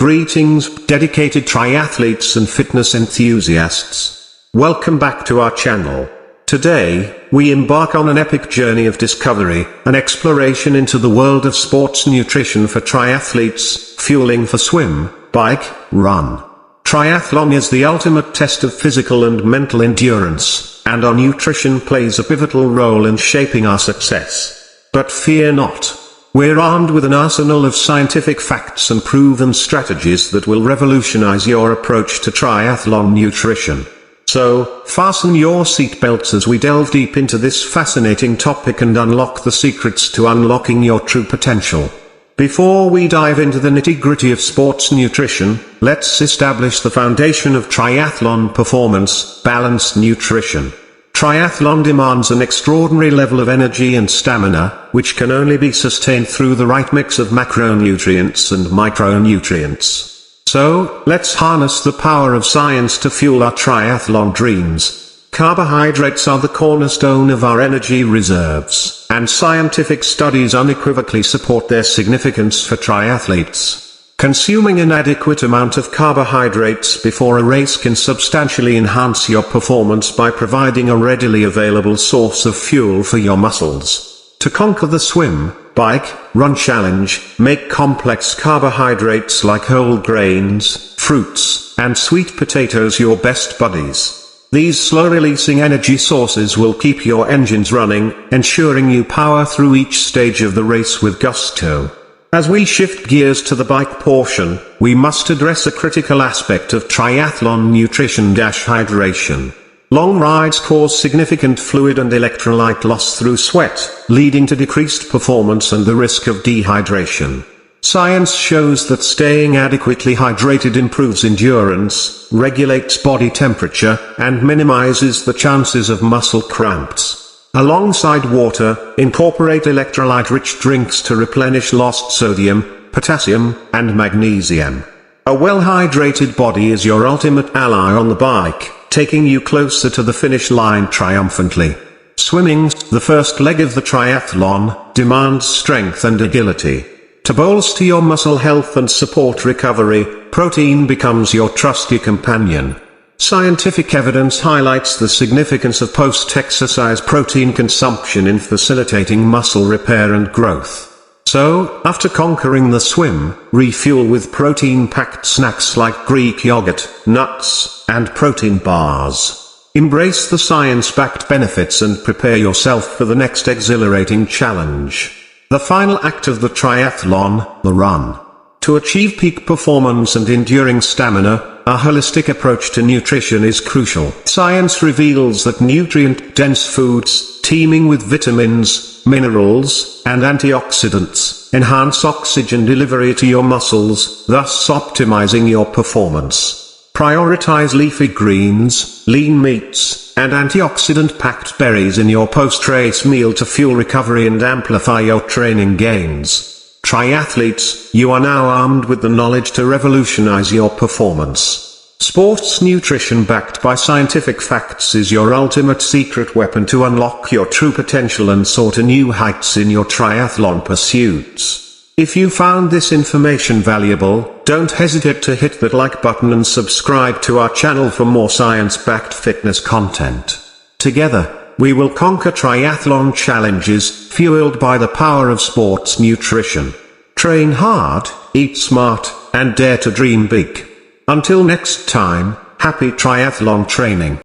Greetings, dedicated triathletes and fitness enthusiasts. Welcome back to our channel. Today, we embark on an epic journey of discovery, an exploration into the world of sports nutrition for triathletes, fueling for swim, bike, run. Triathlon is the ultimate test of physical and mental endurance, and our nutrition plays a pivotal role in shaping our success. But fear not. We're armed with an arsenal of scientific facts and proven strategies that will revolutionize your approach to triathlon nutrition. So, fasten your seatbelts as we delve deep into this fascinating topic and unlock the secrets to unlocking your true potential. Before we dive into the nitty-gritty of sports nutrition, let's establish the foundation of triathlon performance: balanced nutrition. Triathlon demands an extraordinary level of energy and stamina, which can only be sustained through the right mix of macronutrients and micronutrients. So, let's harness the power of science to fuel our triathlon dreams. Carbohydrates are the cornerstone of our energy reserves, and scientific studies unequivocally support their significance for triathletes. Consuming an adequate amount of carbohydrates before a race can substantially enhance your performance by providing a readily available source of fuel for your muscles. To conquer the swim, bike, run challenge, make complex carbohydrates like whole grains, fruits, and sweet potatoes your best buddies. These slow-releasing energy sources will keep your engines running, ensuring you power through each stage of the race with gusto. As we shift gears to the bike portion, we must address a critical aspect of triathlon nutrition: hydration. Long rides cause significant fluid and electrolyte loss through sweat, leading to decreased performance and the risk of dehydration. Science shows that staying adequately hydrated improves endurance, regulates body temperature, and minimizes the chances of muscle cramps. Alongside water, incorporate electrolyte-rich drinks to replenish lost sodium, potassium, and magnesium. A well-hydrated body is your ultimate ally on the bike, taking you closer to the finish line triumphantly. Swimming, the first leg of the triathlon, demands strength and agility. To bolster your muscle health and support recovery, protein becomes your trusty companion. Scientific evidence highlights the significance of post-exercise protein consumption in facilitating muscle repair and growth. So, after conquering the swim, refuel with protein-packed snacks like Greek yogurt, nuts, and protein bars. Embrace the science-backed benefits and prepare yourself for the next exhilarating challenge. The final act of the triathlon, the run. To achieve peak performance and enduring stamina, a holistic approach to nutrition is crucial. Science reveals that nutrient-dense foods, teeming with vitamins, minerals, and antioxidants, enhance oxygen delivery to your muscles, thus optimizing your performance. Prioritize leafy greens, lean meats, and antioxidant-packed berries in your post-race meal to fuel recovery and amplify your training gains. Triathletes, you are now armed with the knowledge to revolutionize your performance. Sports nutrition backed by scientific facts is your ultimate secret weapon to unlock your true potential and soar to new heights in your triathlon pursuits. If you found this information valuable, don't hesitate to hit that like button and subscribe to our channel for more science-backed fitness content. Together, we will conquer triathlon challenges, fueled by the power of sports nutrition. Train hard, eat smart, and dare to dream big. Until next time, happy triathlon training.